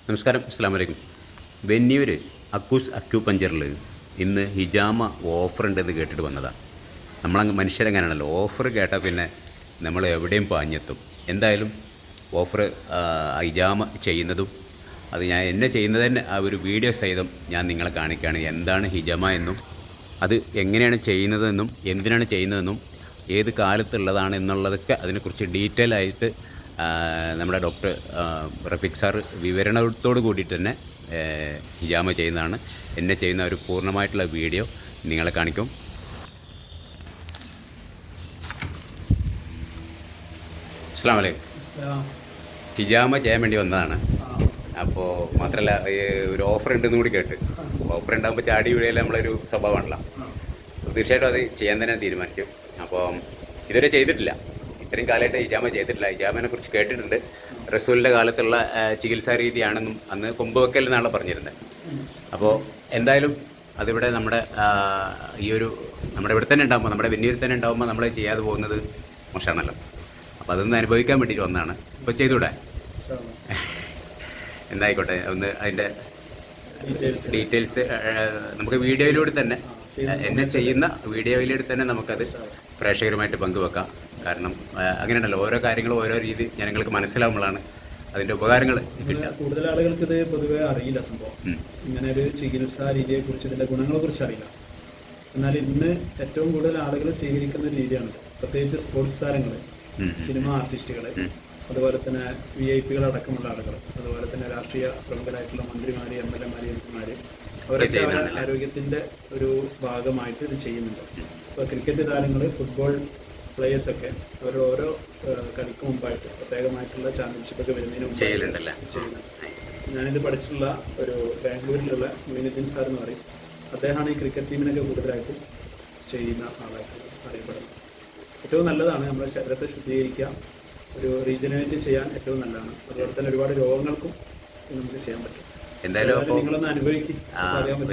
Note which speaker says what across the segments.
Speaker 1: നമസ്കാരം, അസ്സലാമു അലൈക്കും. വെന്നിയൂർ അക്കൂസ് അക്യൂപഞ്ചറിൽ ഇന്ന് ഹിജാമ ഓഫർ ഉണ്ടെന്ന് കേട്ടിട്ട് വന്നതാണ്. നമ്മളങ്ങ് മനുഷ്യരെങ്ങനെയാണല്ലോ, ഓഫർ കേട്ടാൽ പിന്നെ നമ്മൾ എവിടെയും പാഞ്ഞെത്തും. എന്തായാലും ഓഫർ ഹിജാമ ചെയ്യുന്നതും അത് ഞാൻ എന്നെ ചെയ്യുന്നത് തന്നെ ആ ഒരു വീഡിയോ സഹിതം ഞാൻ നിങ്ങളെ കാണിക്കുകയാണ്. എന്താണ് ഹിജാമ എന്നും അത് എങ്ങനെയാണ് ചെയ്യുന്നതെന്നും എന്തിനാണ് ചെയ്യുന്നതെന്നും ഏത് കാലത്തുള്ളതാണ് എന്നുള്ളതൊക്കെ അതിനെക്കുറിച്ച് ഡീറ്റെയിൽ ആയിട്ട് നമ്മുടെ ഡോക്ടർ റഫീഖ് സാർ വിവരണത്തോട് കൂടിയിട്ട് തന്നെ ഹിജാമ ചെയ്യുന്നതാണ്. എന്നെ ചെയ്യുന്ന ഒരു പൂർണ്ണമായിട്ടുള്ള വീഡിയോ നിങ്ങളെ കാണിക്കും. അസ്സലാമു അലൈക്കും. ഹിജാമ ചെയ്യാൻ വേണ്ടി വന്നതാണ്. അപ്പോൾ മാത്രമല്ല ഒരു ഓഫർ ഉണ്ടെന്ന് കൂടി കേട്ട്. ഓഫർ ഉണ്ടാകുമ്പോൾ ചാടി വീഴയിൽ നമ്മളൊരു സ്വഭാവമാണല്ലോ. തീർച്ചയായിട്ടും അത് ചെയ്യാൻ തന്നെ തീരുമാനിച്ചു. അപ്പോൾ ഇതുവരെ ചെയ്തിട്ടില്ല, ഇത്രയും കാലമായിട്ട് ഹിജാമ ചെയ്തിട്ടില്ല. ഹിജാമിനെ കുറിച്ച് കേട്ടിട്ടുണ്ട്. റസൂലിൻ്റെ കാലത്തുള്ള ചികിത്സാ രീതിയാണെന്നും അന്ന് കൊമ്പുവെക്കൽ എന്നാണ് പറഞ്ഞിരുന്നത്. അപ്പോൾ എന്തായാലും അതിവിടെ നമ്മുടെ നമ്മുടെ ഇവിടെ തന്നെ ഉണ്ടാകുമ്പോൾ, നമ്മുടെ വെന്നിയൂരിൽ തന്നെ ഉണ്ടാകുമ്പോൾ നമ്മൾ ചെയ്യാതെ പോകുന്നത് മോശമാണല്ലോ. അപ്പോൾ അതൊന്ന് അനുഭവിക്കാൻ വേണ്ടിയിട്ട് വന്നതാണ്. ഇപ്പോൾ ചെയ്തുകൂടെ? എന്തായിക്കോട്ടെ, ഒന്ന് അതിൻ്റെ ഡീറ്റെയിൽസ് നമുക്ക് വീഡിയോയിലൂടെ തന്നെ, എന്നെ ചെയ്യുന്ന വീഡിയോയിലൂടെ തന്നെ നമുക്കത് പ്രേക്ഷകരുമായിട്ട് പങ്കുവെക്കാം. കാരണം അങ്ങനെയുണ്ടല്ലോ, ഓരോ കാര്യങ്ങളും ഓരോ രീതി ജനങ്ങൾക്ക് മനസ്സിലാവുമ്പോഴാണ് അതിൻ്റെ ഉപകാരങ്ങൾ കിട്ടുക.
Speaker 2: കൂടുതൽ ആളുകൾക്ക് ഇത് പൊതുവെ അറിയില്ല. സംഭവം ഇങ്ങനെ ഒരു ചികിത്സാ രീതിയെ കുറിച്ച്, ഇതിൻ്റെ ഗുണങ്ങളെ കുറിച്ച് അറിയില്ല. എന്നാൽ ഇന്ന് ഏറ്റവും കൂടുതൽ ആളുകൾ സ്വീകരിക്കുന്ന ഒരു രീതിയാണ്, പ്രത്യേകിച്ച് സ്പോർട്സ് താരങ്ങൾ, സിനിമ ആർട്ടിസ്റ്റുകൾ, അതുപോലെ തന്നെ VIP അടക്കമുള്ള ആളുകൾ, അതുപോലെ തന്നെ രാഷ്ട്രീയ പ്രമുഖരായിട്ടുള്ള മന്ത്രിമാർ, MLA-മാർ, MP-മാർ, അവരൊക്കെ ആരോഗ്യത്തിൻ്റെ ഒരു ഭാഗമായിട്ട് ഇത് ചെയ്യുന്നുണ്ട്. ഇപ്പോൾ ക്രിക്കറ്റ് താരങ്ങൾ, ഫുട്ബോൾ പ്ലേയേഴ്സൊക്കെ അവർ ഓരോ കളിക്ക് മുമ്പായിട്ട് പ്രത്യേകമായിട്ടുള്ള ചാമ്പ്യൻഷിപ്പൊക്കെ വരുന്നതിന് മുമ്പ് ചെയ്യുന്നുണ്ട്. ഞാനിത് പഠിച്ചിട്ടുള്ള ഒരു ബാംഗ്ലൂരിലുള്ള മൊയ്നുദ്ദീൻ സാർ എന്ന് പറയും. അദ്ദേഹമാണ് ഈ ക്രിക്കറ്റ് ടീമിനൊക്കെ കൂടുതലായിട്ടും ചെയ്യുന്ന ആളായിട്ട് അറിയപ്പെടുന്നത്. ഏറ്റവും നല്ലതാണ് നമ്മുടെ ശരീരത്തെ ശുദ്ധീകരിക്കുക, ഒരു റീജനറേറ്റ് ചെയ്യാൻ ഏറ്റവും നല്ലതാണ്. അതുപോലെ തന്നെ ഒരുപാട് രോഗങ്ങൾക്കും നമുക്ക് ചെയ്യാൻ പറ്റും.
Speaker 1: എന്തായാലും
Speaker 2: നിങ്ങളൊന്ന് അനുഭവിക്കും.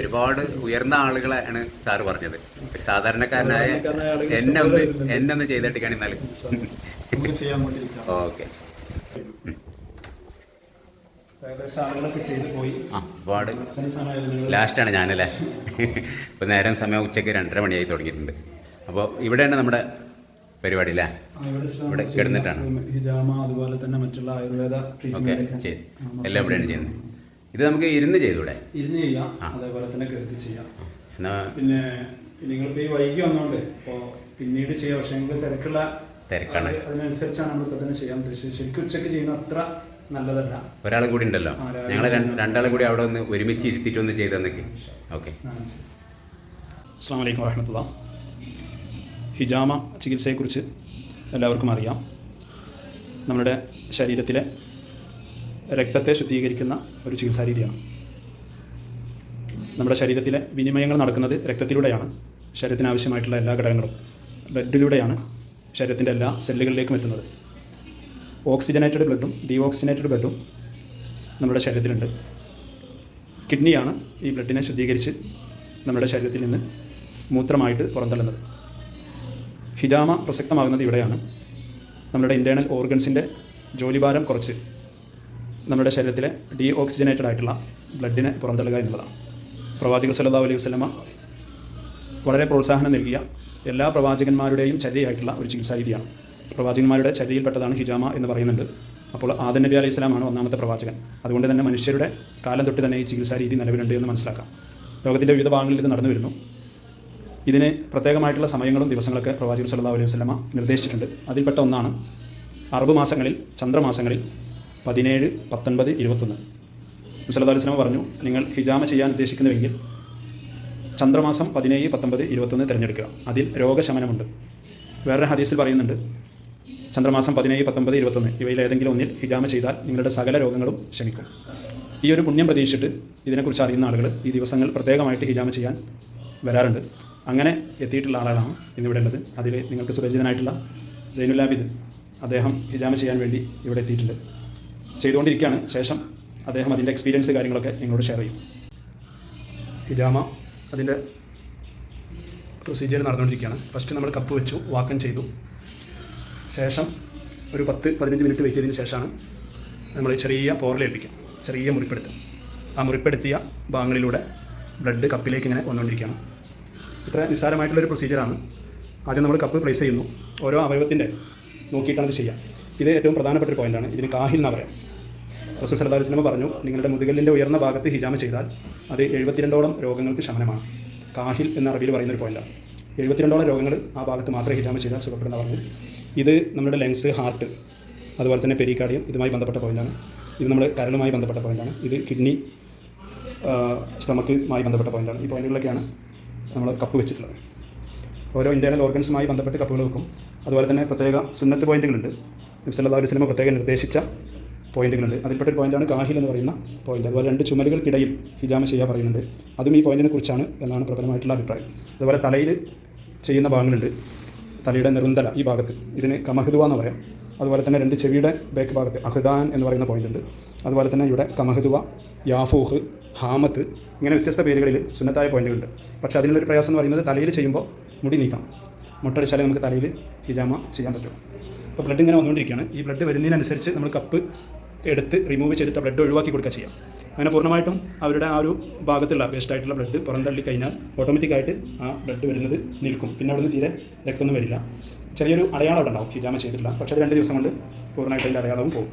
Speaker 1: ഒരുപാട് ഉയർന്ന ആളുകളാണ് സാറ് പറഞ്ഞത്. ഒരു സാധാരണക്കാരനായ എന്നെ ഒന്ന് ചെയ്തിട്ടിക്കാണെങ്കിൽ
Speaker 2: ചെയ്യാൻ വേണ്ടി.
Speaker 1: ഓക്കെ. ഒരുപാട് ലാസ്റ്റാണ് ഞാനല്ലേ. ഇപ്പം നേരം സമയം ഉച്ചയ്ക്ക് 2:30 മണിയായി തുടങ്ങിയിട്ടുണ്ട്. അപ്പോൾ ഇവിടെയാണ് നമ്മുടെ പരിപാടി അല്ലേ? ഇവിടെ കിടന്നിട്ടാണ്.
Speaker 2: അതുപോലെ തന്നെ മറ്റുള്ള ആയുർവേദ
Speaker 1: ഓക്കെ ചെയ്ത് എല്ലാം ഇവിടെയാണ് ചെയ്യുന്നത്. ഇത് നമുക്ക് ഇരുന്ന് ചെയ്തൂടെ?
Speaker 2: ഇരുന്ന് ചെയ്യാം, അതേപോലെ തന്നെ കിടത്തി ചെയ്യാം. പിന്നെ നിങ്ങളിപ്പോൾ ഈ വൈകി വന്നോണ്ട് ഇപ്പോൾ പിന്നീട് ചെയ്യാം. പക്ഷേ നിങ്ങൾക്ക് തിരക്കാണ്, അതിനനുസരിച്ചാണ് നമ്മളിപ്പോൾ തന്നെ ചെയ്യാൻ ഉദ്ദേശിച്ചത്. ശരിക്കും ഉച്ചയ്ക്ക് ചെയ്യുന്ന അത്ര നല്ലതല്ല.
Speaker 1: ഒരാളും കൂടി ഉണ്ടല്ലോ, ഞങ്ങൾ രണ്ടാളും കൂടി അവിടെ ഒന്ന് ഒരുമിച്ച് ഇരുത്തിയിട്ടൊന്ന് ചെയ്തെന്നൊക്കെ. ഓക്കെ.
Speaker 2: അസ്സലാമു അലൈക്കും വറഹ്മത്തുള്ളാഹി. ഹിജാമ ചികിത്സയെക്കുറിച്ച് എല്ലാവർക്കും അറിയാം. നമ്മുടെ ശരീരത്തിലെ രക്തത്തെ ശുദ്ധീകരിക്കുന്ന ഒരു ചികിത്സാ രീതിയാണ്. നമ്മുടെ ശരീരത്തിലെ വിനിമയങ്ങൾ നടക്കുന്നത് രക്തത്തിലൂടെയാണ്. ശരീരത്തിന് ആവശ്യമായിട്ടുള്ള എല്ലാ ഘടകങ്ങളും ബ്ലഡിലൂടെയാണ് ശരീരത്തിൻ്റെ എല്ലാ സെല്ലുകളിലേക്കും എത്തുന്നത്. ഓക്സിജനേറ്റഡ് ബ്ലഡും ഡീഓക്സിജനേറ്റഡ് ബ്ലഡും നമ്മുടെ ശരീരത്തിലുണ്ട്. കിഡ്നിയാണ് ഈ ബ്ലഡിനെ ശുദ്ധീകരിച്ച് നമ്മുടെ ശരീരത്തിൽ നിന്ന് മൂത്രമായിട്ട് പുറന്തള്ളുന്നത്. ഹിജാമ പ്രസക്തമാകുന്നത് ഇവിടെയാണ്. നമ്മുടെ ഇൻറ്റേർണൽ ഓർഗൻസിൻ്റെ ജോലിഭാരം കുറച്ച് നമ്മുടെ ശരീരത്തിലെ ഡീഓക്സിജനേറ്റഡ് ആയിട്ടുള്ള ബ്ലഡിനെ പുറന്തള്ളുക എന്നുള്ളതാണ്. പ്രവാചകർ സല്ലല്ലാഹു അലൈഹി വസല്ലമ വളരെ പ്രോത്സാഹനം നൽകിയ, എല്ലാ പ്രവാചകന്മാരുടെയും ചര്യയായിട്ടുള്ള ഒരു ചികിത്സാ രീതിയാണ്. പ്രവാചകന്മാരുടെ ചര്യയിൽപ്പെട്ടതാണ് ഹിജാമ എന്ന് പറയുന്നുണ്ട്. അപ്പോൾ ആദം നബി അലൈഹി സ്വലാമാണ് ഒന്നാമത്തെ പ്രവാചകൻ. അതുകൊണ്ട് തന്നെ മനുഷ്യരുടെ കാലം തൊട്ട് തന്നെ ഈ ചികിത്സാ രീതി നിലവിലുണ്ട് എന്ന് മനസ്സിലാക്കാം. ലോകത്തിൻ്റെ വിവിധ ഭാഗങ്ങളിൽ ഇത് നടന്നു വരുന്നു. ഇതിന് പ്രത്യേകമായിട്ടുള്ള സമയങ്ങളും ദിവസങ്ങളൊക്കെ പ്രവാചകർ സല്ലല്ലാഹു അലൈഹി വസല്ലമ നിർദ്ദേശിച്ചിട്ടുണ്ട്. അതിൽപ്പെട്ട ഒന്നാണ് അറബ് മാസങ്ങളിൽ, ചന്ദ്രമാസങ്ങളിൽ 17, 19, 21. സല്ലല്ലാഹു അലൈഹി വസല്ലമ പറഞ്ഞു, നിങ്ങൾ ഹിജാമ ചെയ്യാൻ ഉദ്ദേശിക്കുന്നുവെങ്കിൽ ചന്ദ്രമാസം 17, 19, 21 തിരഞ്ഞെടുക്കുക. അതിൽ രോഗശമനമുണ്ട്. വേറൊരു ഹദീസിൽ പറയുന്നുണ്ട്, ചന്ദ്രമാസം 17, 19, 21 ഇവയിൽ ഏതെങ്കിലും ഒന്നിൽ ഹിജാമ ചെയ്താൽ നിങ്ങളുടെ സകല രോഗങ്ങളും ശമിക്കും. ഈ ഒരു പുണ്യം പ്രതീക്ഷിച്ചിട്ട് ഇതിനെക്കുറിച്ച് അറിയുന്ന ആളുകൾ ഈ ദിവസങ്ങൾ പ്രത്യേകമായിട്ട് ഹിജാമ ചെയ്യാൻ വരാറുണ്ട്. അങ്ങനെ എത്തിയിട്ടുള്ള ആളാണ് ഇന്നിവിടെ ഉള്ളത്. അതിൽ നിങ്ങൾക്ക് സുപരിചിതനായിട്ടുള്ള സൈനുൽ ആബിദ്, അദ്ദേഹം ഹിജാമ ചെയ്യാൻ വേണ്ടി ഇവിടെ എത്തിയിട്ടുണ്ട്, ചെയ്തുകൊണ്ടിരിക്കുകയാണ്. ശേഷം അദ്ദേഹം അതിൻ്റെ എക്സ്പീരിയൻസ് കാര്യങ്ങളൊക്കെ നിങ്ങളോട് ഷെയർ ചെയ്യും. ഹിജാമ അതിൻ്റെ പ്രൊസീജിയർ നടന്നുകൊണ്ടിരിക്കുകയാണ്. ഫസ്റ്റ് നമ്മൾ കപ്പ് വെച്ചു, വാക്കൻ ചെയ്തു. ശേഷം ഒരു 10-15 മിനിറ്റ് വെയിറ്റ് ചെയ്തതിന് ശേഷമാണ് നമ്മൾ ചെറിയ പോറലേൽപ്പിക്കുക. ചെറിയ മുറിപ്പെടുത്തും. ആ മുറിപ്പെടുത്തിയ ഭാഗങ്ങളിലൂടെ ബ്ലഡ് കപ്പിലേക്ക് ഇങ്ങനെ വന്നുകൊണ്ടിരിക്കുകയാണ്. ഇത്ര നിസ്സാരമായിട്ടുള്ളൊരു പ്രൊസീജിയറാണ്. ആദ്യം നമ്മൾ കപ്പ് പ്ലേസ് ചെയ്യുന്നു. ഓരോ അവയവത്തിൻ്റെ നോക്കിയിട്ടാണ് ഇത് ചെയ്യുക. ഇത് ഏറ്റവും പ്രധാനപ്പെട്ട ഒരു പോയിൻ്റാണ്. ഇതിന് കാഹിൽ എന്നാണ് പറയാം. റസൂൽ സല്ലല്ലാഹു അലൈഹി വസല്ലം പറഞ്ഞു, നിങ്ങളുടെ മുതുകല്ലിൻ്റെ ഉയർന്ന ഭാഗത്ത് ഹിജാമ ചെയ്താൽ അത് 72ഓളം രോഗങ്ങൾക്ക് ശമനമാണ്. കാഹിൽ എന്ന അറബിയിൽ പറയുന്നൊരു പോയിൻ്റാണ്. 72ഓളം രോഗങ്ങൾ ആ ഭാഗത്ത് മാത്രമേ ഹിജാമ ചെയ്താൽ സുഖപ്പെടുന്ന പറഞ്ഞു. ഇത് നമ്മുടെ ലങ്സ്, ഹാർട്ട്, അതുപോലെ തന്നെ പെരിക്കാർഡിയം ഇതുമായി ബന്ധപ്പെട്ട പോയിൻ്റാണ്. ഇത് നമ്മൾ കരളുമായി ബന്ധപ്പെട്ട പോയിൻ്റാണ്. ഇത് കിഡ്നി, സ്റ്റൊമക്കുമായി ബന്ധപ്പെട്ട പോയിൻ്റാണ്. ഈ പോയിൻ്റുകളിലൊക്കെയാണ് നമ്മൾ കപ്പ് വെച്ചിട്ടുള്ളത്. ഓരോ ഇൻറ്റേർണൽ ഓർഗൻസുമായി ബന്ധപ്പെട്ട് കപ്പുകൾ വെക്കും. അതുപോലെ തന്നെ പ്രത്യേക സുന്നത്ത് പോയിൻ്റുകളുണ്ട്. നബി സല്ലല്ലാഹു അലൈഹി വസല്ലം പ്രത്യേകം നിർദ്ദേശിച്ച പോയിൻ്റുകളുണ്ട്. അതിൽപ്പെട്ടൊരു പോയിൻ്റാണ് കാഹിൽ എന്ന് പറയുന്ന പോയിൻ്റ്. അതുപോലെ 2 ചുമലുകൾക്കിടയിൽ ഹിജാമ ചെയ്യാൻ പറയുന്നുണ്ട്. അതും ഈ പോയിൻറ്റിനെ കുറിച്ചാണ് എന്നാണ് പ്രബലമായിട്ടുള്ള അഭിപ്രായം. അതുപോലെ തലയിൽ ചെയ്യുന്ന ഭാഗങ്ങളുണ്ട്. തലയുടെ നെറുന്തല ഈ ഭാഗത്ത് ഇതിന് കമഹ്ദുവ എന്ന് പറയാം. അതുപോലെ തന്നെ 2 ചെവിയുടെ ബാക്ക് ഭാഗത്ത് അഹ്ദാൻ എന്ന് പറയുന്ന പോയിൻ്റ് ഉണ്ട്. അതുപോലെ തന്നെ ഇവിടെ കമഹ്ദുവ, യാഫൂഹ്, ഹാമത്ത്, ഇങ്ങനെ വ്യത്യസ്ത പേരുകളിൽ സുന്നത്തായ പോയിൻ്റുകളുണ്ട്. പക്ഷേ അതിനുള്ളൊരു പ്രയാസം എന്ന് പറയുന്നത് തലയിൽ ചെയ്യുമ്പോൾ മുടി നീക്കണം. മുട്ടടിച്ചാലേ നമുക്ക് തലയിൽ ഹിജാമ ചെയ്യാൻ പറ്റും. അപ്പോൾ ബ്ലഡ് ഇങ്ങനെ വന്നുകൊണ്ടിരിക്കുകയാണ്. ഈ ബ്ലഡ് വരുന്നതിനനുസരിച്ച് നമ്മൾ കപ്പ് എടുത്ത് റിമൂവ് ചെയ്തിട്ട് ബ്ലഡ് ഒഴിവാക്കി കൊടുക്കുക ചെയ്യാം. അങ്ങനെ പൂർണ്ണമായിട്ടും അവരുടെ ആ ഒരു ഭാഗത്തുള്ള വേസ്റ്റായിട്ടുള്ള ബ്ലഡ് പുറന്തള്ളി കഴിഞ്ഞാൽ ഓട്ടോമാറ്റിക്കായിട്ട് ആ ബ്ലഡ് വരുന്നത് നിൽക്കും. പിന്നെ അവിടെ നിന്ന് തീരെ രക്തമൊന്നും വരില്ല. ചെറിയൊരു അടയാളം അവിടെ ഉണ്ടാവും ഹിജാമ ചെയ്തിട്ടില്ല. പക്ഷേ 2 ദിവസം കൊണ്ട് പൂർണ്ണമായിട്ട് അതിൻ്റെ അടയാളവും പോകും.